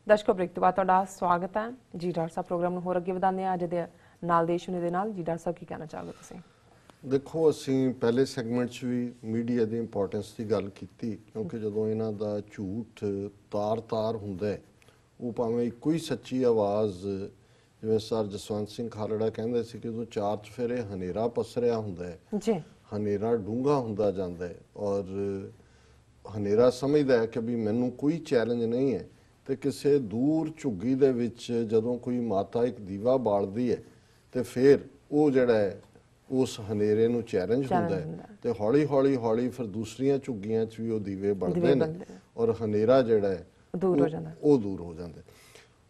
ਦਰਸ਼ਕੋ break ਤੋਂ ਬਾਅਦ ਤੁਹਾਡਾ ਸਵਾਗਤ ਹੈ ਜੀ। ਡਾਕਟਰ ਸਾਹਿਬ ਪ੍ਰੋਗਰਾਮ ਨੂੰ ਹੋਰ ਅੱਗੇ ਵਧਾਉਂਦੇ ਹਾਂ। ਅੱਜ ਦੇ ਨਾਲ ਦੇਸ਼ੁਨੀ ਦੇ ਨਾਲ ਜੀ ਡਾਕਟਰ ਸਾਹਿਬ ਕੀ ਕਹਿਣਾ ਚਾਹੋਗੇ ਤੁਸੀਂ? ਦੇਖੋ, ਅਸੀਂ ਪਹਿਲੇ ਸੈਗਮੈਂਟ 'ਚ ਵੀ ਮੀਡੀਆ ਦੀ ਇੰਪੋਰਟੈਂਸ ਦੀ ਗੱਲ ਕੀਤੀ, ਕਿਉਂਕਿ ਜਦੋਂ ਇਹਨਾਂ ਦਾ ਝੂਠ ਤਾਰ-ਤਾਰ ਹੁੰਦਾ ਹੈ, ਉਹ ਭਾਵੇਂ ਇੱਕੋ ਹੀ ਸੱਚੀ ਆਵਾਜ਼, ਜਿਵੇਂ ਸਰ ਜਸਵੰਤ ਸਿੰਘ ਖਾਲੜਾ ਕਹਿੰਦੇ ਸੀ ਕਿ ਜਦੋਂ ਚਾਰ ਚੁਫੇਰੇ ਹਨੇਰਾ ਪਸਰਿਆ ਹੁੰਦਾ ਹੈ ਜੀ, ਹਨੇਰਾ ਡੂੰਘਾ ਹੁੰਦਾ ਜਾਂਦਾ ਹੈ ਔਰ ਹਨੇਰਾ ਸਮਝਦਾ ਹੈ ਕਿ ਵੀ ਮੈਨੂੰ ਕੋਈ ਚੈਲੰਜ ਨਹੀਂ ਹੈ, ਤੇ ਕਿਸੇ ਦੂਰ ਝੁੱਗੀ ਦੇ ਵਿੱਚ ਜਦੋਂ ਕੋਈ ਮਾਤਾ ਇੱਕ ਦੀਵਾ ਬਾਲਦੀ ਹੈ ਤੇ ਫਿਰ ਉਹ ਜਿਹੜਾ ਹੈ ਉਸ ਹਨੇਰੇ ਨੂੰ ਚੈਲੰਜ ਹੁੰਦਾ ਹੈ ਤੇ ਹੌਲੀ ਹੌਲੀ ਹੌਲੀ ਫਿਰ ਦੂਸਰੀਆਂ ਝੁੱਗੀਆਂ 'ਚ ਵੀ ਉਹ ਦੀਵੇ ਬਲਦੇ ਨੇ ਔਰ ਹਨੇਰਾ ਜਿਹੜਾ ਹੈ ਉਹ ਦੂਰ ਹੋ ਜਾਂਦਾ।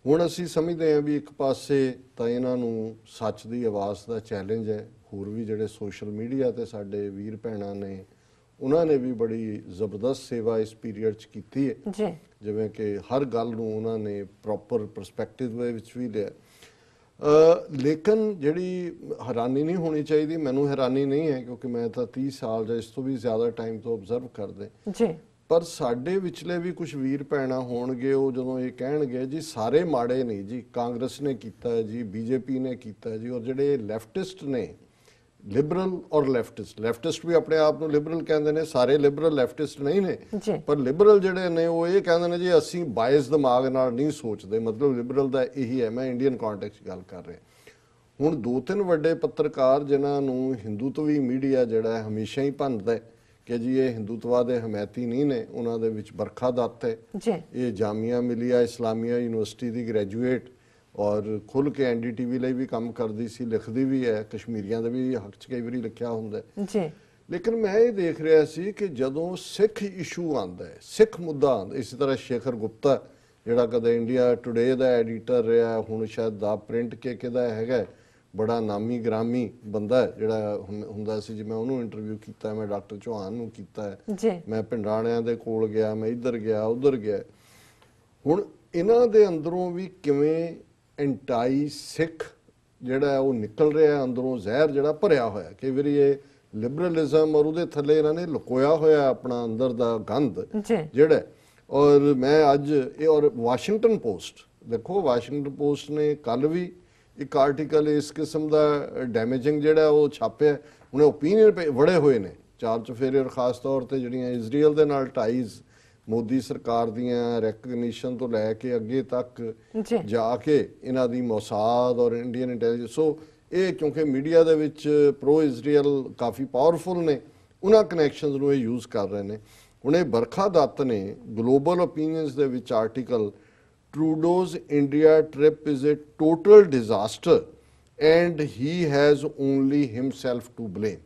ਹੁਣ ਅਸੀਂ ਸਮਝਦੇ ਹਾਂ ਵੀ ਇੱਕ ਪਾਸੇ ਤਾਂ ਇਹਨਾਂ ਨੂੰ ਸੱਚ ਦੀ ਆਵਾਜ਼ ਦਾ ਚੈਲੰਜ ਹੈ, ਹੋਰ ਵੀ ਜਿਹੜੇ ਸੋਸ਼ਲ ਮੀਡੀਆ ਤੇ ਸਾਡੇ ਵੀਰ ਭੈਣਾਂ ਨੇ ਉਹਨਾਂ ਨੇ ਵੀ ਬੜੀ ਜ਼ਬਰਦਸਤ ਸੇਵਾ ਇਸ ਪੀਰੀਅਡ 'ਚ ਕੀਤੀ ਹੈ, ਜਿਵੇਂ ਕਿ ਹਰ ਗੱਲ ਨੂੰ ਉਹਨਾਂ ਨੇ ਪ੍ਰੋਪਰ ਪਰਸਪੈਕਟਿਵ ਦੇ ਵਿੱਚ ਵੀ ਲਿਆ। ਲੇਕਿਨ ਜਿਹੜੀ ਹੈਰਾਨੀ ਨਹੀਂ ਹੋਣੀ ਚਾਹੀਦੀ, ਮੈਨੂੰ ਹੈਰਾਨੀ ਨਹੀਂ ਹੈ ਕਿਉਂਕਿ ਮੈਂ ਤਾਂ 30 ਸਾਲ ਜਾਂ ਇਸ ਤੋਂ ਵੀ ਜ਼ਿਆਦਾ ਟਾਈਮ ਤੋਂ ਆਬਜ਼ਰਵ ਕਰਦੇ, ਪਰ ਸਾਡੇ ਵਿਚਲੇ ਵੀ ਕੁਝ ਵੀਰ ਭੈਣਾਂ ਹੋਣਗੇ ਉਹ ਜਦੋਂ ਇਹ ਕਹਿਣਗੇ ਜੀ ਸਾਰੇ ਮਾੜੇ ਨਹੀਂ ਜੀ, ਕਾਂਗਰਸ ਨੇ ਕੀਤਾ ਜੀ, ਬੀਜੇਪੀ ਨੇ ਕੀਤਾ ਜੀ, ਔਰ ਜਿਹੜੇ ਲੈਫਟਿਸਟ ਨੇ, ਲਿਬਰਲ ਔਰ ਲੈਫਟਿਸਟ ਵੀ ਆਪਣੇ ਆਪ ਨੂੰ ਲਿਬਰਲ ਕਹਿੰਦੇ ਨੇ, ਸਾਰੇ ਲਿਬਰਲ ਲੈਫਟਿਸਟ ਨਹੀਂ ਨੇ, ਪਰ ਲਿਬਰਲ ਜਿਹੜੇ ਨੇ ਉਹ ਇਹ ਕਹਿੰਦੇ ਨੇ ਜੀ ਅਸੀਂ ਬਾਇਸ ਦਿਮਾਗ ਨਾਲ ਨਹੀਂ ਸੋਚਦੇ, ਮਤਲਬ ਲਿਬਰਲ ਦਾ ਇਹੀ ਹੈ। ਮੈਂ ਇੰਡੀਅਨ ਕੰਟੈਕਸਟ ਗੱਲ ਕਰ ਰਿਹਾ। ਹੁਣ 2-3 ਵੱਡੇ ਪੱਤਰਕਾਰ ਜਿਨ੍ਹਾਂ ਨੂੰ ਹਿੰਦੂਤਵੀ ਮੀਡੀਆ ਜਿਹੜਾ ਹੈ ਹਮੇਸ਼ਾ ਹੀ ਭੰਨਦਾ ਕਿ ਜੀ ਇਹ ਹਿੰਦੂਤਵਾ ਦੇ ਹਮਾਇਤੀ ਨਹੀਂ ਨੇ, ਉਹਨਾਂ ਦੇ ਵਿੱਚ ਬਰਖਾ ਦੱਤ ਹੈ, ਇਹ ਜਾਮੀਆ ਮਿਲੀਆ ਇਸਲਾਮੀਆ ਯੂਨੀਵਰਸਿਟੀ ਦੀ ਗ੍ਰੈਜੂਏਟ ਔਰ ਖੁੱਲ੍ਹ ਕੇ NDTV ਲਈ ਵੀ ਕੰਮ ਕਰਦੀ ਸੀ, ਲਿਖਦੀ ਵੀ ਹੈ, ਕਸ਼ਮੀਰੀਆਂ ਦੇ ਵੀ ਹੱਕ 'ਚ ਕਈ ਵਾਰੀ ਲਿਖਿਆ ਹੁੰਦਾ। ਲੇਕਿਨ ਮੈਂ ਇਹ ਦੇਖ ਰਿਹਾ ਸੀ ਕਿ ਜਦੋਂ ਸਿੱਖ ਇਸ਼ੂ ਆਉਂਦਾ ਹੈ, ਸਿੱਖ ਮੁੱਦਾ ਆਉਂਦਾ, ਇਸੇ ਤਰ੍ਹਾਂ ਸ਼ੇਖਰ ਗੁਪਤਾ ਜਿਹੜਾ ਕਦੇ ਇੰਡੀਆ ਟੁਡੇ ਦਾ ਐਡੀਟਰ ਰਿਹਾ, ਹੁਣ ਸ਼ਾਇਦ ਦਾ ਪ੍ਰਿੰਟ ਕੇ ਦਾ ਹੈਗਾ, ਬੜਾ ਨਾਮੀ ਗ੍ਰਾਮੀ ਬੰਦਾ ਜਿਹੜਾ ਹੁੰਦਾ ਸੀ। ਜੀ ਮੈਂ ਉਹਨੂੰ ਇੰਟਰਵਿਊ ਕੀਤਾ, ਮੈਂ ਡਾਕਟਰ ਚੌਹਾਨ ਨੂੰ ਕੀਤਾ ਹੈ, ਮੈਂ ਪਿੰਡਾਣਿਆਂ ਦੇ ਕੋਲ ਗਿਆ, ਮੈਂ ਇੱਧਰ ਗਿਆ ਉੱਧਰ ਗਿਆ। ਹੁਣ ਇਹਨਾਂ ਦੇ ਅੰਦਰੋਂ ਵੀ ਕਿਵੇਂ ਐਂਟਾਈ ਸਿੱਖ ਜਿਹੜਾ ਉਹ ਨਿਕਲ ਰਿਹਾ, ਅੰਦਰੋਂ ਜ਼ਹਿਰ ਜਿਹੜਾ ਭਰਿਆ ਹੋਇਆ। ਕਈ ਵਾਰੀ ਇਹ ਲਿਬਰਲਿਜ਼ਮ ਔਰ ਉਹਦੇ ਥੱਲੇ ਇਹਨਾਂ ਨੇ ਲੁਕੋਇਆ ਹੋਇਆ ਆਪਣਾ ਅੰਦਰ ਦਾ ਗੰਦ ਜਿਹੜਾ। ਔਰ ਮੈਂ ਅੱਜ ਇਹ ਔਰ ਵਾਸ਼ਿੰਗਟਨ ਪੋਸਟ ਦੇਖੋ, ਵਾਸ਼ਿੰਗਟਨ ਪੋਸਟ ਨੇ ਕੱਲ ਵੀ ਇੱਕ ਆਰਟੀਕਲ ਇਸ ਕਿਸਮ ਦਾ ਡੈਮੇਜਿੰਗ ਜਿਹੜਾ ਉਹ ਛਾਪਿਆ। ਉਹਨੇ ਓਪੀਨੀਅਨ ਵੜੇ ਹੋਏ ਨੇ ਚਾਰ ਚੁਫੇਰੇ, ਔਰ ਖਾਸ ਤੌਰ ਤੇ ਜਿਹੜੀਆਂ ਇਜ਼ਰਾਈਲ ਦੇ ਨਾਲ ਟਾਈਜ਼ ਮੋਦੀ ਸਰਕਾਰ ਦੀਆਂ ਰੈਕਗਨੀਸ਼ਨ ਤੋਂ ਲੈ ਕੇ ਅੱਗੇ ਤੱਕ ਜਾ ਕੇ ਇਹਨਾਂ ਦੀ ਮੋਸਾਦ ਔਰ ਇੰਡੀਅਨ ਇੰਟੈਲੀਜੈਂਸ, ਸੋ ਇਹ ਕਿਉਂਕਿ ਮੀਡੀਆ ਦੇ ਵਿੱਚ ਪ੍ਰੋ ਇਜ਼ਰਾਈਲ ਕਾਫੀ ਪਾਵਰਫੁਲ ਨੇ, ਉਹਨਾਂ ਕਨੈਕਸ਼ਨਸ ਨੂੰ ਇਹ ਯੂਜ਼ ਕਰ ਰਹੇ ਨੇ। ਹੁਣ ਇਹ ਬਰਖਾ ਦੱਤ ਨੇ ਗਲੋਬਲ ਓਪੀਨੀਅਨਸ ਦੇ ਵਿੱਚ article Trudeau's India trip is a total disaster and he has only himself to blame।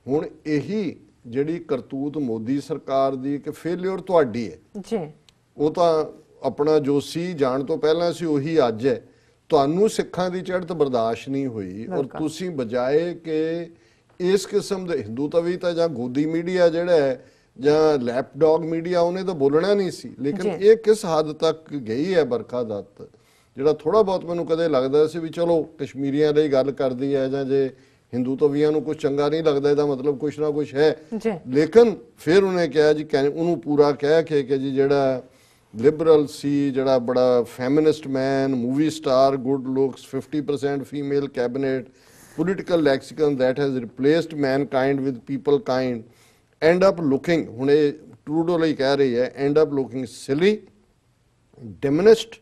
ਹੁਣ ਇਹੀ ਜਿਹੜੀ ਕਰਤੂਤ ਮੋਦੀ ਸਰਕਾਰ ਦੀ ਕਿ ਫੇਲਿਅਰ ਤੁਹਾਡੀ ਹੈ, ਉਹ ਤਾਂ ਆਪਣਾ ਜੋ ਸੀ ਜਾਣ ਤੋਂ ਪਹਿਲਾਂ ਸੀ ਉਹੀ ਅੱਜ ਹੈ। ਤੁਹਾਨੂੰ ਸਿੱਖਾਂ ਦੀ ਚੜ੍ਹਤ ਬਰਦਾਸ਼ਤ ਨਹੀਂ ਹੋਈ ਔਰ ਤੁਸੀਂ ਬਜਾਏ ਕਿ ਇਸ ਕਿਸਮ ਦੇ ਹਿੰਦੂਤਵੀ ਤਾਂ ਜਾਂ ਗੋਦੀ ਮੀਡੀਆ ਜਿਹੜਾ ਹੈ ਜਾਂ ਲੈਪਡੌਗ ਮੀਡੀਆ ਉਹਨੇ ਤਾਂ ਬੋਲਣਾ ਨਹੀਂ ਸੀ, ਲੇਕਿਨ ਇਹ ਕਿਸ ਹੱਦ ਤੱਕ ਗਈ ਹੈ ਬਰਖਾ ਦੱਤ, ਜਿਹੜਾ ਥੋੜਾ ਬਹੁਤ ਮੈਨੂੰ ਕਦੇ ਲੱਗਦਾ ਸੀ ਵੀ ਚਲੋ ਕਸ਼ਮੀਰੀਆਂ ਲਈ ਗੱਲ ਕਰਦੀ ਹੈ ਜਾਂ ਜੇ ਹਿੰਦੂਤਵੀਆਂ ਨੂੰ ਕੁਝ ਚੰਗਾ ਨਹੀਂ ਲੱਗਦਾ ਇਹਦਾ ਮਤਲਬ ਕੁਛ ਨਾ ਕੁਛ ਹੈ। ਲੇਕਿਨ ਫਿਰ ਉਹਨੇ ਕਿਹਾ ਜੀ ਉਹਨੂੰ ਪੂਰਾ ਕਹਿ ਕੇ ਕਿ ਜੀ ਜਿਹੜਾ ਲਿਬਰਲ ਸੀ, ਜਿਹੜਾ ਬੜਾ feminist man, movie star, good looks, 50% female cabinet, political lexicon that has replaced mankind with people kind, end up looking, ਹੁਣ ਇਹ ਟਰੂਡੋ ਲਈ ਕਹਿ ਰਹੀ ਹੈ, end up looking silly, diminished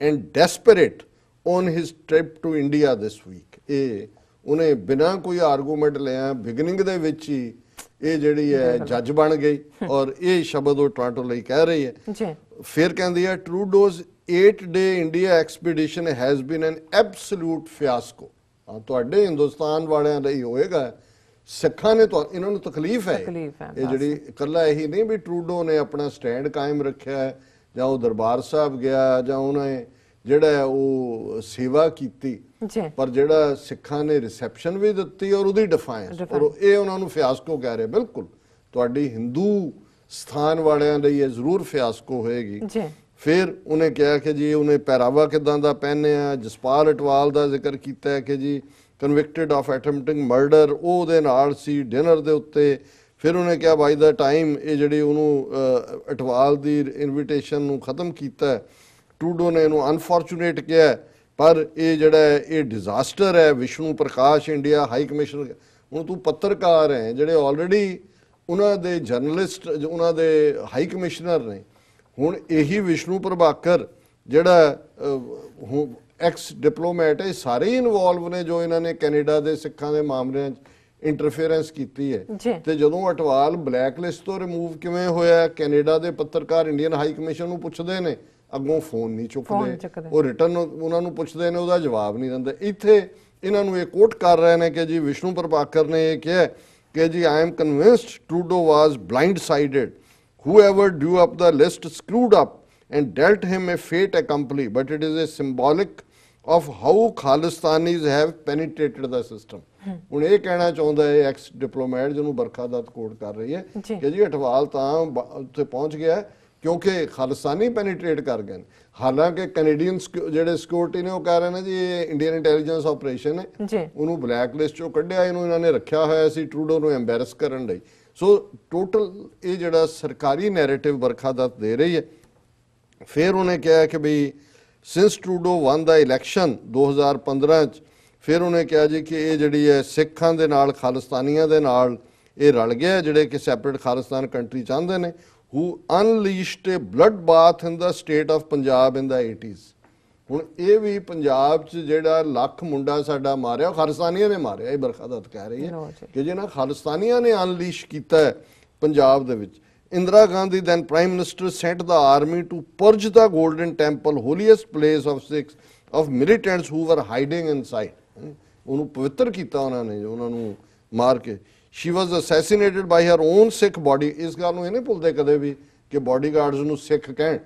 and desperate on his trip to India this week। ਇਹ ਉਹਨੇ ਬਿਨਾਂ ਕੋਈ ਆਰਗੂਮੈਂਟ ਲਿਆ ਬਿਗਨਿੰਗ ਦੇ ਵਿੱਚ ਹੀ ਇਹ ਜਿਹੜੀ ਹੈ ਜੱਜ ਬਣ ਗਈ ਔਰ ਇਹ ਸ਼ਬਦ ਉਹ ਟੋਰਾਂਟੋ ਲਈ ਕਹਿ ਰਹੀ ਹੈ। ਫਿਰ ਕਹਿੰਦੀ ਹੈ Trudeau's 8-day India expedition has been an absolute fiasco। ਤੁਹਾਡੇ ਹਿੰਦੁਸਤਾਨ ਵਾਲਿਆਂ ਲਈ ਹੋਏਗਾ, ਸਿੱਖਾਂ ਨੇ ਤਾਂ ਇਹਨਾਂ ਨੂੰ ਤਕਲੀਫ ਹੈ ਇਹ ਜਿਹੜੀ ਇਕੱਲਾ ਇਹੀ ਨਹੀਂ ਵੀ ਟਰੂਡੋ ਨੇ ਆਪਣਾ ਸਟੈਂਡ ਕਾਇਮ ਰੱਖਿਆ ਜਾਂ ਉਹ ਦਰਬਾਰ ਸਾਹਿਬ ਗਿਆ ਜਾਂ ਉਹਨੇ ਜਿਹੜਾ ਉਹ ਸੇਵਾ ਕੀਤੀ, ਪਰ ਜਿਹੜਾ ਸਿੱਖਾਂ ਨੇ ਰਿਸੈਪਸ਼ਨ ਵੀ ਦਿੱਤੀ ਔਰ ਉਹਦੀ ਡਿਫਾਇੰਸ, ਔਰ ਇਹ ਉਹਨਾਂ ਨੂੰ ਫਿਆਸਕੋ ਕਹਿ ਰਹੇ। ਬਿਲਕੁਲ ਤੁਹਾਡੀ ਹਿੰਦੂ ਸਥਾਨ ਵਾਲਿਆਂ ਲਈ ਇਹ ਜ਼ਰੂਰ ਫਿਆਸਕੋ ਹੋਏਗੀ। ਫਿਰ ਉਹਨੇ ਕਿਹਾ ਕਿ ਜੀ ਉਹਨੇ ਪਹਿਰਾਵਾ ਕਿੱਦਾਂ ਦਾ ਪਹਿਨਿਆ, ਜਸਪਾਲ ਅਟਵਾਲ ਦਾ ਜ਼ਿਕਰ ਕੀਤਾ ਹੈ ਕਿ ਜੀ ਕਨਵਿਕਟਡ ਆਫ ਅਟੈਂਪਟਿੰਗ ਮਰਡਰ, ਉਹ ਉਹਦੇ ਨਾਲ ਸੀ ਡਿਨਰ ਦੇ ਉੱਤੇ। ਫਿਰ ਉਹਨੇ ਕਿਹਾ ਬਾਈ ਦਾ ਟਾਈਮ ਇਹ ਜਿਹੜੀ ਉਹਨੂੰ ਅਟਵਾਲ ਦੀ ਇਨਵੀਟੇਸ਼ਨ ਨੂੰ ਖਤਮ ਕੀਤਾ ਟਰੂਡੋ ਨੇ ਇਹਨੂੰ ਅਨਫੋਰਚੂਨੇਟ ਕਿਹਾ, ਪਰ ਇਹ ਜਿਹੜਾ ਇਹ ਡਿਜ਼ਾਸਟਰ ਹੈ। ਵਿਸ਼ਨੂੰ ਪ੍ਰਕਾਸ਼ ਇੰਡੀਆ ਹਾਈ ਕਮਿਸ਼ਨਰ, ਹੁਣ ਤੂੰ ਪੱਤਰਕਾਰ ਹੈ ਜਿਹੜੇ ਆਲਰੇਡੀ ਉਹਨਾਂ ਦੇ ਜਰਨਲਿਸਟ, ਉਹਨਾਂ ਦੇ ਹਾਈ ਕਮਿਸ਼ਨਰ ਨੇ, ਹੁਣ ਇਹੀ ਵਿਸ਼ਨੂੰ ਪ੍ਰਭਾਕਰ ਜਿਹੜਾ ਐਕਸ ਡਿਪਲੋਮੈਟ ਹੈ, ਸਾਰੇ ਹੀ ਇਨਵੋਲਵ ਨੇ ਜੋ ਇਹਨਾਂ ਨੇ ਕੈਨੇਡਾ ਦੇ ਸਿੱਖਾਂ ਦੇ ਮਾਮਲਿਆਂ 'ਚ ਇੰਟਰਫੇਰੈਂਸ ਕੀਤੀ ਹੈ। ਤੇ ਜਦੋਂ ਅਟਵਾਲ ਬਲੈਕ ਲਿਸਟ ਤੋਂ ਰਿਮੂਵ ਕਿਵੇਂ ਹੋਇਆ, ਕੈਨੇਡਾ ਦੇ ਪੱਤਰਕਾਰ ਇੰਡੀਅਨ ਹਾਈ ਕਮਿਸ਼ਨ ਨੂੰ ਪੁੱਛਦੇ ਨੇ, ਅੱਗੋਂ ਫੋਨ ਨਹੀਂ ਚੁੱਕਦੇ, ਉਹ ਰਿਟਰਨ ਉਹਨਾਂ ਨੂੰ ਪੁੱਛਦੇ ਨੇ, ਉਹਦਾ ਜਵਾਬ ਨਹੀਂ ਦਿੰਦੇ। ਇੱਥੇ ਇਹਨਾਂ ਨੂੰ ਇਹ ਕੋਟ ਕਰ ਰਹੇ ਨੇ ਕਿ ਜੀ ਵਿਸ਼ਨੂੰ ਪ੍ਰਭਾਕਰ ਨੇ ਇਹ ਕਿਹਾ ਕਿ ਜੀ I am convinced Trudeau was blindsided, whoever drew up the list screwed up and dealt him a fate accompli, but it is a symbolic of how Khalistanis have penetrated the system। ਹੁਣ ਇਹ ਕਹਿਣਾ ਚਾਹੁੰਦਾ ਹੈ X diplomat ਜਿਹਨੂੰ ਬਰਖਾ ਦੱਤ ਕੋਟ ਕਰ ਰਹੀ ਹੈ ਕਿ ਜੀ ਅਟਵਾਲ ਤਾਂ ਉੱਥੇ ਪਹੁੰਚ ਗਿਆ ਕਿਉਂਕਿ ਖਾਲਿਸਤਾਨੀ ਪੈਨੀਟ੍ਰੇਟ ਕਰ ਗਏ। ਹਾਲਾਂਕਿ ਕੈਨੇਡੀਅਨ ਜਿਹੜੇ ਸਿਕਿਉਰਿਟੀ ਨੇ ਉਹ ਕਹਿ ਰਹੇ ਨੇ ਜੀ ਇਹ ਇੰਡੀਅਨ ਇੰਟੈਲੀਜੈਂਸ ਆਪਰੇਸ਼ਨ ਹੈ, ਉਹਨੂੰ ਬਲੈਕ ਲਿਸਟ ਚੋਂ ਕੱਢਿਆ, ਇਹਨੂੰ ਇਹਨਾਂ ਨੇ ਰੱਖਿਆ ਹੋਇਆ ਸੀ ਟਰੂਡੋ ਨੂੰ ਐਮਬੈਰਸ ਕਰਨ ਲਈ। ਸੋ ਟੋਟਲ ਇਹ ਜਿਹੜਾ ਸਰਕਾਰੀ ਨੈਰੇਟਿਵ ਬਰਖਾ ਦੱਤ ਦੇ ਰਹੀ ਹੈ। ਫਿਰ ਉਹਨੇ ਕਿਹਾ ਕਿ ਬਈ ਸਿੰਸ ਟਰੂਡੋ ਵਨ ਦਾ ਇਲੈਕਸ਼ਨ 2015 'ਚ, ਫਿਰ ਉਹਨੇ ਕਿਹਾ ਜੀ ਕਿ ਇਹ ਜਿਹੜੀ ਹੈ ਸਿੱਖਾਂ ਦੇ ਨਾਲ ਖਾਲਿਸਤਾਨੀਆਂ ਦੇ ਨਾਲ ਇਹ ਰਲ ਗਿਆ ਜਿਹੜੇ ਕਿ ਸੈਪਰੇਟ ਖਾਲਿਸਤਾਨ ਕੰਟਰੀ ਚਾਹੁੰਦੇ ਨੇ, who unleashed a bloodbath in the state of Punjab in the 80s। ਹੁਣ ਇਹ ਵੀ ਪੰਜਾਬ 'ਚ ਜਿਹੜਾ ਲੱਖ ਮੁੰਡਾ ਸਾਡਾ ਮਾਰਿਆ ਖਾਲਿਸਤਾਨੀਆਂ ਨੇ ਮਾਰਿਆ, ਇਹ ਬਰਖਾ ਦੱਤ ਕਹਿ ਰਹੀ ਹੈ ਕਿ ਜੇ ਨਾ ਖਾਲਿਸਤਾਨੀਆਂ ਨੇ ਅਨਲੀਸ਼ ਕੀਤਾ ਹੈ ਪੰਜਾਬ ਦੇ ਵਿੱਚ। Indira Gandhi then prime minister sent the army to purge the golden temple, holiest place of Sikhs, of militants who were hiding inside। ਉਹਨੂੰ ਪਵਿੱਤਰ ਕੀਤਾ ਉਹਨਾਂ ਨੇ, ਉਹਨਾਂ ਨੂੰ ਮਾਰ ਕੇ। She was assassinated by her own Sikh body। ਇਸ ਗੱਲ ਨੂੰ ਇਹ ਨਹੀਂ ਭੁੱਲਦੇ ਕਦੇ ਵੀ ਕਿ ਬਾਡੀਗਾਰਡਸ ਨੂੰ ਸਿੱਖ ਕਹਿਣ।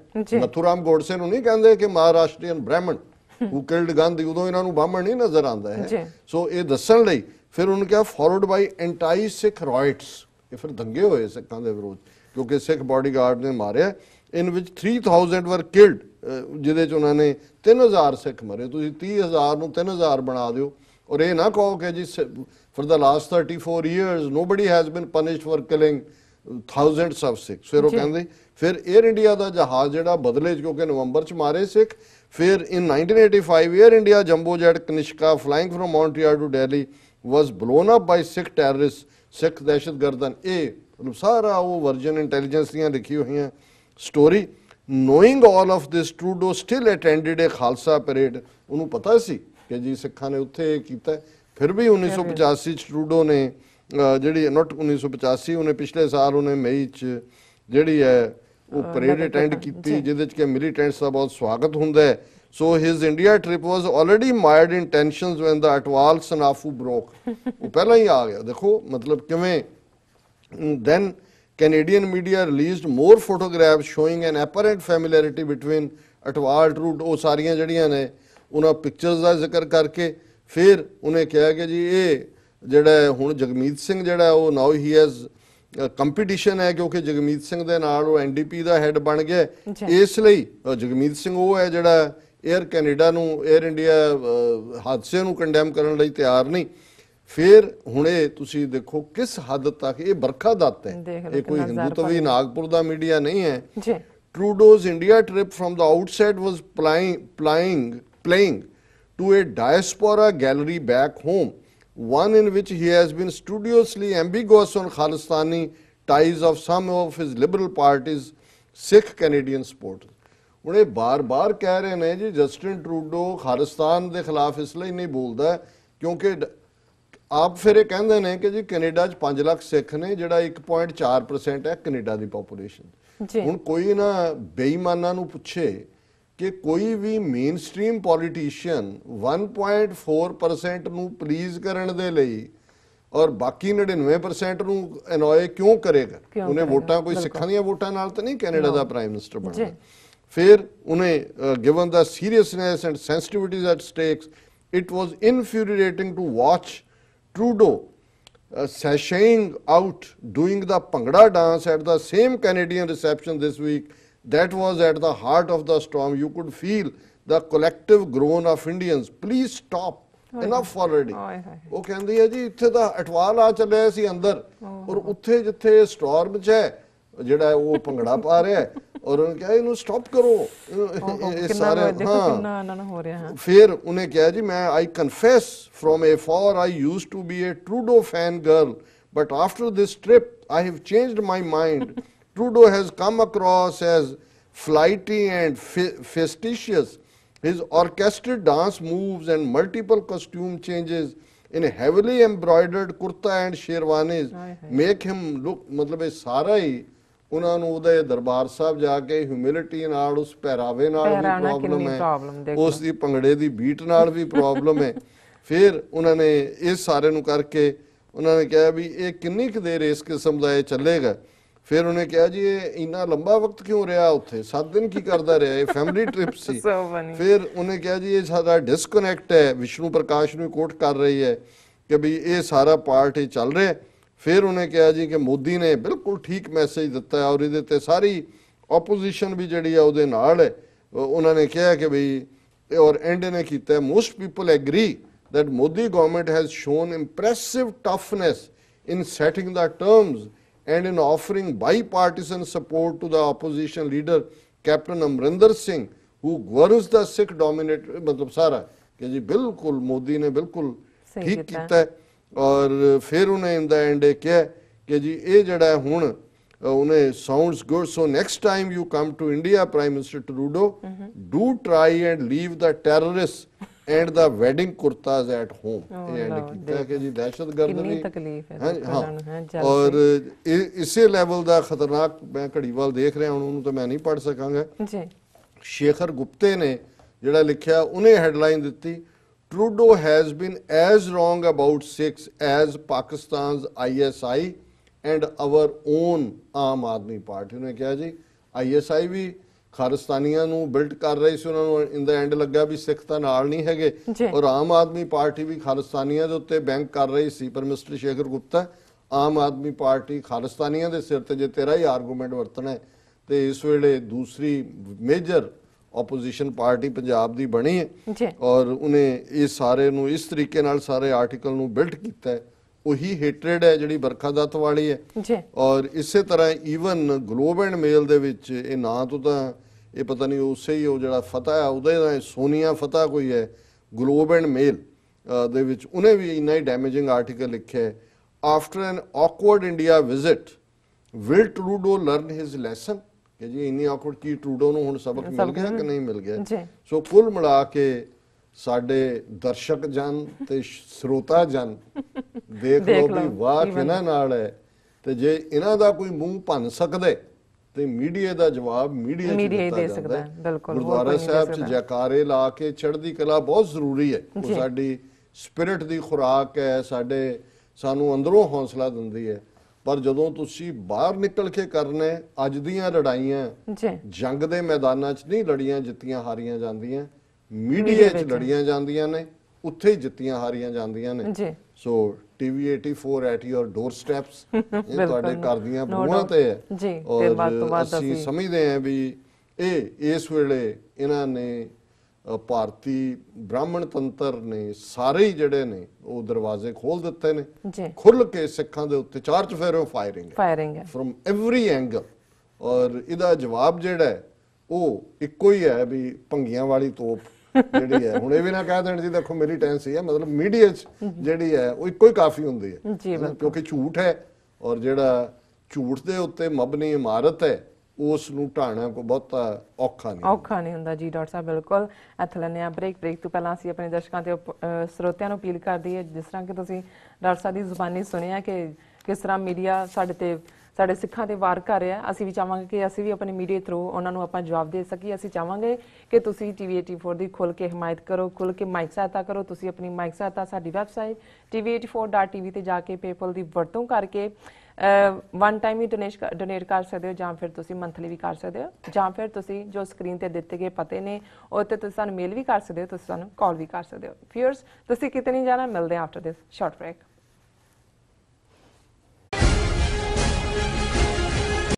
ਨਥੂਰਾਮ ਗੋਡਸੇ ਨੂੰ ਨਹੀਂ ਕਹਿੰਦੇ ਕਿ ਮਹਾਰਾਸ਼ਟਰੀਅਨ ਬ੍ਰਾਹਮਣ who killed ਗਾਂਧੀ, ਉਦੋਂ ਇਹਨਾਂ ਨੂੰ ਬਾਹਮਣ ਨਹੀਂ ਨਜ਼ਰ ਆਉਂਦਾ ਹੈ। ਸੋ ਇਹ ਦੱਸਣ ਲਈ ਫਿਰ ਉਹਨੂੰ ਕਿਹਾ ਫੋਲੋਡ ਬਾਈ ਐਂਟਾਈ ਸਿੱਖ ਰਾਇਟਸ, ਇਹ ਫਿਰ ਦੰਗੇ ਹੋਏ ਸਿੱਖਾਂ ਦੇ ਵਿਰੋਧ ਕਿਉਂਕਿ ਸਿੱਖ ਬਾਡੀਗਾਰਡ ਨੇ ਮਾਰਿਆ। ਇਨ ਵਿੱਚ 3000 ਵਰ ਕਿਲਡ, ਜਿਹਦੇ 'ਚ ਉਹਨਾਂ ਨੇ 3000 ਸਿੱਖ ਮਰੇ। ਤੁਸੀਂ 30,000 ਨੂੰ 3000 ਬਣਾ ਦਿਓ ਔਰ ਇਹ ਨਾ ਕਹੋ ਕਿ ਜੀ for the last 34 years nobody has been punished for killing thousands of Sikhs। ਫਿਰ ਉਹ ਕਹਿੰਦੇ ਫਿਰ 에ਅਰ ਇੰਡੀਆ ਦਾ ਜਹਾਜ਼ ਜਿਹੜਾ ਬਦਲੇ 'ਚ ਕਿਉਂਕਿ ਨਵੰਬਰ 'ਚ ਮਾਰੇ ਸਿੱਖ, ਫਿਰ in 1985 air India jumbo jet Kanishka flying from Montreal to Delhi was blown up by Sikh terrorists, ਸਿੱਖ ਦਹਿਸ਼ਤਗਰਦਾਂ। ਇਹ ਸਾਰਾ ਉਹ ਵਰਜਨ ਇੰਟੈਲੀਜੈਂਸ ਦੀਆਂ ਲਿਖੀ ਹੋਈਆਂ story. knowing all of this Trudeau still attended a Khalsa parade। ਉਹਨੂੰ ਪਤਾ ਸੀ ਕਿ ਜੀ ਸਿੱਖਾਂ ਨੇ ਉੱਥੇ ਕੀਤਾ। ਫਿਰ ਵੀ 1985 'ਚ ਟਰੂਡੋ ਨੇ ਜਿਹੜੀ ਨੋਟ 1985 ਉਹਨੇ ਪਿਛਲੇ ਸਾਲ ਉਹਨੇ ਮਈ 'ਚ ਜਿਹੜੀ ਹੈ ਉਹ ਪਰੇਡ ਅਟੈਂਡ ਕੀਤੀ ਜਿਹਦੇ 'ਚ ਕਿ ਮਿਲੀਟੈਂਟਸ ਦਾ ਬਹੁਤ ਸਵਾਗਤ ਹੁੰਦਾ ਹੈ। So his India trip was already marred in tensions when the Atwal snafu broke. ਉਹ ਪਹਿਲਾਂ ਹੀ ਆ ਗਿਆ। ਦੇਖੋ ਮਤਲਬ ਕਿਵੇਂ। Then Canadian media released more photographs showing an apparent familiarity between Atwal Trudeau. ਉਹ ਸਾਰੀਆਂ ਜਿਹੜੀਆਂ ਨੇ ਉਹਨਾਂ ਪਿਕਚਰਸ ਦਾ ਜ਼ਿਕਰ ਕਰਕੇ ਫਿਰ ਉਹਨੇ ਕਿਹਾ ਕਿ ਜੀ ਇਹ ਜਿਹੜਾ ਹੁਣ ਜਗਮੀਤ ਸਿੰਘ ਜਿਹੜਾ ਉਹ ਨਾਓ ਹੀ ਹੈਜ਼ ਕੰਪੀਟੀਸ਼ਨ ਹੈ ਕਿਉਂਕਿ ਜਗਮੀਤ ਸਿੰਘ ਦੇ ਨਾਲ ਉਹ NDP ਦਾ ਹੈਡ ਬਣ ਗਿਆ। ਇਸ ਲਈ ਜਗਮੀਤ ਸਿੰਘ ਉਹ ਹੈ ਜਿਹੜਾ 에ਅਰ ਕੈਨੇਡਾ ਨੂੰ, 에ਅਰ ਇੰਡੀਆ ਹਾਦਸੇ ਨੂੰ ਕੰਡੈਮ ਕਰਨ ਲਈ ਤਿਆਰ ਨਹੀਂ। ਫਿਰ ਹੁਣ ਇਹ ਤੁਸੀਂ ਦੇਖੋ ਕਿਸ ਹੱਦ ਤੱਕ ਇਹ ਬਰਖਾ ਦੱਤ ਹੈ, ਇਹ ਕੋਈ ਹਿੰਦੂਤਵੀ ਨਾਗਪੁਰ ਦਾ ਮੀਡੀਆ ਨਹੀਂ ਹੈ। Trudeau's India trip from the outset was playing to a diaspora gallery back home, one in which he has been studiously ambiguous on Khalistani ties of some of his liberal party's Sikh Canadian supporters। ਹੁਣ ਇਹ ਬਾਰ-ਬਾਰ ਕਹਿ ਰਹੇ ਨੇ ਜੀ Justin Trudeau Khalistan ਦੇ ਖਿਲਾਫ ਇਸ ਲਈ ਨਹੀਂ ਬੋਲਦਾ ਕਿਉਂਕਿ ਆਪ ਫਿਰ ਇਹ ਕਹਿੰਦੇ ਨੇ ਕਿ ਜੀ ਕੈਨੇਡਾ 'ਚ 5 ਲੱਖ ਸਿੱਖ ਨੇ ਜਿਹੜਾ 1.4% ਹੈ ਕੈਨੇਡਾ ਦੀ ਪੋਪੂਲੇਸ਼ਨ। ਹੁਣ ਕੋਈ ਨਾ ਬੇਈਮਾਨਾਂ ਨੂੰ ਪੁੱਛੇ ਕਿ ਕੋਈ ਵੀ ਮੇਨ ਸਟ੍ਰੀਮ ਪੋਲੀਟੀਸ਼ੀਅਨ 1.4% ਨੂੰ ਪਲੀਜ਼ ਕਰਨ ਦੇ ਲਈ ਔਰ ਬਾਕੀ 99% ਨੂੰ ਅਨੋਏ ਕਿਉਂ ਕਰੇਗਾ? ਉਹਨੇ ਵੋਟਾਂ ਕੋਈ ਸਿੱਖਾਂ ਦੀਆਂ ਵੋਟਾਂ ਨਾਲ ਤਾਂ ਨਹੀਂ ਕੈਨੇਡਾ ਦਾ ਪ੍ਰਾਈਮ ਮਿਨਿਸਟਰ ਬਣਨਾ। ਫਿਰ ਉਹਨੇ given the seriousness and sensitivities at stakes it was infuriating to watch Trudeau sashaying out doing the Bhangra dance at the same Canadian reception this week. That was at the heart of the storm. You could feel the collective groan of Indians. Please stop. Enough already. ਉਹ ਕਹਿੰਦੀ ਹੈ ਜੀ ਇੱਥੇ ਤਾਂ ਅਟਵਾਲ ਆ ਚੱਲਿਆ ਸੀ ਅੰਦਰ ਔਰ ਉੱਥੇ ਜਿੱਥੇ ਸਟਾਰਮ 'ਚ ਹੈ ਜਿਹੜਾ ਉਹ ਭੰਗੜਾ ਪਾ ਰਿਹਾ ਔਰ ਉਹਨੇ ਕਿਹਾ ਇਹਨੂੰ ਸਟਾਪ ਕਰੋ, ਇਹ ਸਾਰੇ ਦੇਖੋ ਕਿੰਨਾ ਇਹਨਾਂ ਨੂੰ ਹੋ ਰਿਹਾ ਹੈ। ਫਿਰ ਉਹਨੇ ਕਿਹਾ ਜੀ ਮੈਂ I confess from afar I used to be a Trudeau fan girl but after this trip I have changed my mind. Trudeau has come across as flighty and fastidious. His orchestrated dance moves and multiple costume changes in heavily embroidered kurta and sherwanis make him look, मतलब ਇਹ ਸਾਰਾ ਹੀ ਉਹਨਾਂ ਨੂੰ ਉਹਦੇ ਦਰਬਾਰ ਸਾਹਿਬ ਜਾ ਕੇ humility ਨਾਲ, ਉਸ ਪਹਿਰਾਵੇ ਨਾਲ ਵੀ ਪ੍ਰੋਬਲਮ ਹੈ, ਉਸ ਦੀ ਭੰਗੜੇ ਦੀ ਬੀਟ ਨਾਲ ਵੀ ਪ੍ਰੋਬਲਮ ਹੈ। ਫਿਰ ਉਹਨਾਂ ਨੇ ਇਸ ਸਾਰੇ ਨੂੰ ਕਰਕੇ ਉਹਨਾਂ ਨੇ ਕਿਹਾ ਵੀ ਇਹ ਕਿੰਨੀ ਕੁ ਦੇਰ ਇਸ ਕਿਸਮ ਦਾ ਇਹ ਚੱਲੇਗਾ। ਫਿਰ ਉਹਨੇ ਕਿਹਾ ਜੀ ਇਹ ਇੰਨਾ ਲੰਬਾ ਵਕਤ ਕਿਉਂ ਰਿਹਾ ਉੱਥੇ, 7 ਦਿਨ ਕੀ ਕਰਦਾ ਰਿਹਾ, ਇਹ ਫੈਮਿਲੀ ਟ੍ਰਿਪ ਸੀ। ਫਿਰ ਉਹਨੇ ਕਿਹਾ ਜੀ ਇਹ ਸਾਡਾ ਡਿਸਕਨੈਕਟ ਹੈ, ਵਿਸ਼ਨੂੰ ਪ੍ਰਕਾਸ਼ ਨੂੰ ਕੋਟ ਕਰ ਰਹੀ ਹੈ ਕਿ ਵੀ ਇਹ ਸਾਰਾ ਪਾਰਟ ਇਹ ਚੱਲ ਰਿਹਾ। ਫਿਰ ਉਹਨੇ ਕਿਹਾ ਜੀ ਕਿ ਮੋਦੀ ਨੇ ਬਿਲਕੁਲ ਠੀਕ ਮੈਸੇਜ ਦਿੱਤਾ ਔਰ ਇਹਦੇ ਤੇ ਸਾਰੀ ਆਪੋਜੀਸ਼ਨ ਵੀ ਜਿਹੜੀ ਆ ਉਹਦੇ ਨਾਲ ਹੈ। ਉਹਨਾਂ ਨੇ ਕਿਹਾ ਕਿ ਵੀ ਔਰ ਐਂਡ ਨੇ ਕੀਤਾ most people agree that Modi government has shown impressive toughness in setting the terms and in offering bipartisan support to the opposition leader Captain Amrinder Singh who governs the Sikh dominated मतलब सारा कि जी बिल्कुल मोदी ने बिल्कुल ठीक किया है। और फिर उन्हें इन द एंड क्या कि जी ये जड़ा हुण उन्हें sounds good so next time you come to India Prime Minister Trudeau do try and leave the terrorists and the wedding kurtas at home। And किया कि जी दहशतगर्द भी तकलीफ है हाँ और इसे लेवल ਦਾ ਖਤਰਨਾਕ ਮੈਂ ਘੜੀਵਾਲ ਦੇਖ ਰਿਹਾ ਹੁਣ ਉਹਨੂੰ ਤਾਂ ਮੈਂ ਨਹੀਂ ਪੜ ਸਕਾਂਗਾ ਜੀ। ਸ਼ੇਖਰ ਗੁਪਤੇ ਨੇ ਜਿਹੜਾ ਲਿਖਿਆ ਉਹਨੇ ਹੈਡਲਾਈਨ ਦਿੱਤੀ Trudeau has been as wrong about Sikhs as Pakistan's ISI and our own Aam Aadmi party. ਉਹਨੇ ਕਿਹਾ ਜੀ ISI ਵੀ ਖਾਲਿਸਤਾਨੀਆਂ ਨੂੰ ਬਿਲਡ ਕਰ ਰਹੀ ਸੀ, ਉਹਨਾਂ ਨੂੰ ਇਨ ਦਾ ਐਂਡ ਲੱਗਾ ਵੀ ਸਿੱਖ ਤਾਂ ਨਾਲ ਨਹੀਂ ਹੈਗੇ, ਔਰ ਆਮ ਆਦਮੀ ਪਾਰਟੀ ਵੀ ਖਾਲਿਸਤਾਨੀਆਂ ਦੇ ਉੱਤੇ ਬੈਂਕ ਕਰ ਰਹੀ ਸੀ। ਪਰ ਮਿਸਟਰ ਸ਼ੇਖਰ ਗੁਪਤਾ ਆਮ ਆਦਮੀ ਪਾਰਟੀ ਖਾਲਿਸਤਾਨੀਆਂ ਦੇ ਸਿਰ ਤੇ ਜੇ ਤੇਰਾ ਹੀ ਆਰਗੂਮੈਂਟ ਵਰਤਣਾ ਤੇ ਇਸ ਵੇਲੇ ਦੂਸਰੀ ਮੇਜਰ ਆਪੋਜੀਸ਼ਨ ਪਾਰਟੀ ਪੰਜਾਬ ਦੀ ਬਣੀ ਹੈ ਔਰ ਉਹਨੇ ਇਹ ਸਾਰੇ ਨੂੰ ਇਸ ਤਰੀਕੇ ਨਾਲ ਸਾਰੇ ਆਰਟੀਕਲ ਨੂੰ ਬਿਲਡ ਕੀਤਾ ਹੈ। ਉਹੀ ਹੇਟਰੇਡ ਹੈ ਜਿਹੜੀ ਬਰਖਾ ਦੱਤ ਵਾਲੀ ਹੈ। ਔਰ ਇਸੇ ਤਰ੍ਹਾਂ ਈਵਨ ਗਲੋਬ ਐਂਡ ਮੇਲ ਦੇ ਵਿੱਚ ਇਹ ਨਾਂ ਤੋਂ ਤਾਂ ਇਹ ਪਤਾ ਨਹੀਂ ਉਸੇ ਹੀ ਉਹ ਜਿਹੜਾ ਫਤਿਹ ਹੈ ਉਹਦੇ ਦਾ ਸੋਨੀਆ ਫਤਿਹ ਕੋਈ ਹੈ ਗਲੋਬ ਐਂਡ ਮੇਲ ਦੇ ਵਿੱਚ ਉਹਨੇ ਵੀ ਇੰਨਾ ਹੀ ਡੈਮੇਜਿੰਗ ਆਰਟੀਕਲ ਲਿਖਿਆ ਹੈ after N awkward India visit will Trudeau learn his lesson ਕਿ ਜੀ ਇੰਨੀ ਔਕਵਰਡ ਕੀ ਟਰੂਡੋ ਨੂੰ ਹੁਣ ਸਬਕ ਮਿਲ ਗਿਆ ਕਿ ਨਹੀਂ ਮਿਲ ਗਿਆ। ਸੋ ਕੁੱਲ ਮਿਲਾ ਕੇ ਸਾਡੇ ਦਰਸ਼ਕ ਜਨ ਤੇ ਸਰੋਤਾ ਜਨ ਦੇਖ ਲਓ ਵੀ ਵਾਹ ਕਿਹਨਾਂ ਨਾਲ ਹੈ ਤੇ ਜੇ ਇਹਨਾਂ ਦਾ ਕੋਈ ਮੂੰਹ ਭੰਨ ਸਕਦੇ ਤੇ ਮੀਡੀਆ ਦਾ ਜਵਾਬ ਮੀਡੀਆ ਦੇ ਸਕਦਾ ਹੈ। ਬਿਲਕੁਲ ਗੁਰਦੁਆਰਾ ਸਾਹਿਬ 'ਚ ਜੈਕਾਰੇ ਲਾ ਕੇ ਚੜ੍ਹਦੀ ਕਲਾ ਬਹੁਤ ਜ਼ਰੂਰੀ ਹੈ, ਉਹ ਸਾਡੀ ਸਪਿਰਿਟ ਦੀ ਖੁਰਾਕ ਹੈ, ਸਾਨੂੰ ਅੰਦਰੋਂ ਹੌਸਲਾ ਦਿੰਦੀ ਹੈ। ਪਰ ਜਦੋਂ ਤੁਸੀਂ ਬਾਹਰ ਨਿਕਲ ਕੇ ਕਰਨੇ ਅੱਜ ਦੀਆਂ ਲੜਾਈਆਂ ਜੰਗ ਦੇ ਮੈਦਾਨਾਂ 'ਚ ਨਹੀਂ ਲੜੀਆਂ ਜਿੱਤੀਆਂ ਹਾਰੀਆਂ ਜਾਂਦੀਆਂ, ਮੀਡੀਆ 'ਚ ਲੜੀਆਂ ਜਾਂਦੀਆਂ ਨੇ, ਉੱਥੇ ਹੀ ਜਿੱਤੀਆਂ ਹਾਰੀਆਂ ਜਾਂਦੀਆਂ ਨੇ। ਸੋ TV 84 at your door steps ਇਹ ਤੁਹਾਡੇ ਘਰ ਦੀਆਂ ਬੂਹਾਂ ਤੇ ਹੈ ਔਰ ਅਸੀਂ ਸਮਝਦੇ ਹਾਂ ਵੀ ਇਹ ਇਸ ਵੇਲੇ ਇਹਨਾਂ ਨੇ ਭਾਰਤੀ ਬ੍ਰਾਹਮਣ ਤੰਤਰ ਨੇ ਸਾਰੇ ਹੀ ਜਿਹੜੇ ਨੇ ਉਹ ਦਰਵਾਜ਼ੇ ਖੋਲ ਦਿੱਤੇ ਨੇ ਖੁੱਲ ਕੇ ਸਿੱਖਾਂ ਦੇ ਉੱਤੇ ਚਾਰ ਚੁਫੇਰੇ ਫਾਇਰਿੰਗ ਹੈ ਫਰਮ ਐਵਰੀ ਐਂਗਲ। ਔਰ ਇਹਦਾ ਜਵਾਬ ਜਿਹੜਾ ਹੈ ਉਹ ਇੱਕੋ ਹੀ ਹੈ ਵੀ ਭੰਗੀਆਂ ਵਾਲੀ ਤੋਪ ਜਿਹੜੀ ਹੈ ਹੁਣ ਇਹ ਵੀ ਨਾ ਕਹਿ ਦੇਣ ਜੀ ਦੇਖੋ ਮਿਲੀਟੈਂਸੀ ਹੈ, ਮਤਲਬ ਮੀਡੀਆ 'ਚ ਜਿਹੜੀ ਹੈ ਉਹ ਇੱਕੋ ਹੀ ਕਾਫੀ ਹੁੰਦੀ ਹੈ ਕਿਉਂਕਿ ਝੂਠ ਹੈ ਔਰ ਜਿਹੜਾ ਝੂਠ ਦੇ ਉੱਤੇ ਮਬਨੀ ਇਮਾਰਤ ਹੈ ਉਸ ਨੂੰ ਢਾਣਾ ਕੋਈ ਬਹੁਤਾ ਔਖਾ ਨਹੀਂ ਹੁੰਦਾ। ਜੀ ਡਾਕਟਰ ਸਾਹਿਬ ਬਿਲਕੁਲ ਇੱਥੇ ਲੈਂਦੇ ਹਾਂ ਬ੍ਰੇਕ ਤੋਂ ਪਹਿਲਾਂ ਅਸੀਂ ਆਪਣੇ ਦਰਸ਼ਕਾਂ ਤੇ ਸਰੋਤਿਆਂ ਨੂੰ ਅਪੀਲ ਕਰਦੀ ਹੈ ਜਿਸ ਤਰ੍ਹਾਂ ਕਿ ਤੁਸੀਂ ਡਾਕਟਰ ਸਾਹਿਬ ਦੀ ਜ਼ੁਬਾਨੀ ਸੁਣਿਆ ਕਿ ਕਿਸ ਤਰ੍ਹਾਂ ਮੀਡੀਆ ਸਾਡੇ ਸਿੱਖਾਂ ਤੇ ਵਾਰ ਕਰ ਰਿਹਾ। ਅਸੀਂ ਵੀ ਚਾਹਾਂਗੇ ਕਿ ਅਸੀਂ ਵੀ ਆਪਣੇ ਮੀਡੀਆ ਥਰੂ ਉਹਨਾਂ ਨੂੰ ਆਪਾਂ ਜਵਾਬ ਦੇ ਸਕੀਏ। ਅਸੀਂ ਚਾਹਾਂਗੇ ਕਿ ਤੁਸੀਂ TV 84 ਦੀ ਖੁੱਲ੍ਹ ਕੇ ਹਮਾਇਤ ਕਰੋ, ਖੁੱਲ੍ਹ ਕੇ ਮਾਈਕ ਸਹਾਇਤਾ ਕਰੋ। ਤੁਸੀਂ ਆਪਣੀ ਮਾਈਕ ਸਹਾਇਤਾ ਸਾਡੀ ਵੈਬਸਾਈਟ tv84.tv ਤੇ ਜਾ ਕੇ ਪੇਪਲ ਦੀ ਵਰਤੋਂ ਕਰਕੇ ਵਨ ਟਾਈਮ ਹੀ ਡੋਨੇਟ ਕਰ ਸਕਦੇ ਹੋ ਜਾਂ ਫਿਰ ਤੁਸੀਂ ਮੰਥਲੀ ਵੀ ਕਰ ਸਕਦੇ ਹੋ ਜਾਂ ਫਿਰ ਤੁਸੀਂ ਜੋ ਸਕਰੀਨ ਤੇ ਦਿੱਤੇ ਗਏ ਪਤੇ ਨੇ ਉਹ ਤੇ ਤੁਸੀਂ ਸਾਨੂੰ ਮੇਲ ਵੀ ਕਰ ਸਕਦੇ ਹੋ, ਤੁਸੀਂ ਸਾਨੂੰ ਕਾਲ ਵੀ ਕਰ ਸਕਦੇ ਹੋ। ਵਿਊਅਰਸ ਤੁਸੀਂ ਕਿਤੇ ਨਹੀਂ ਜਾਣਾ, ਮਿਲਦੇ ਹਾਂ ਆਫਟਰ ਦਿਸ ਸ਼ਾਰਟ ਬ੍ਰੇਕ।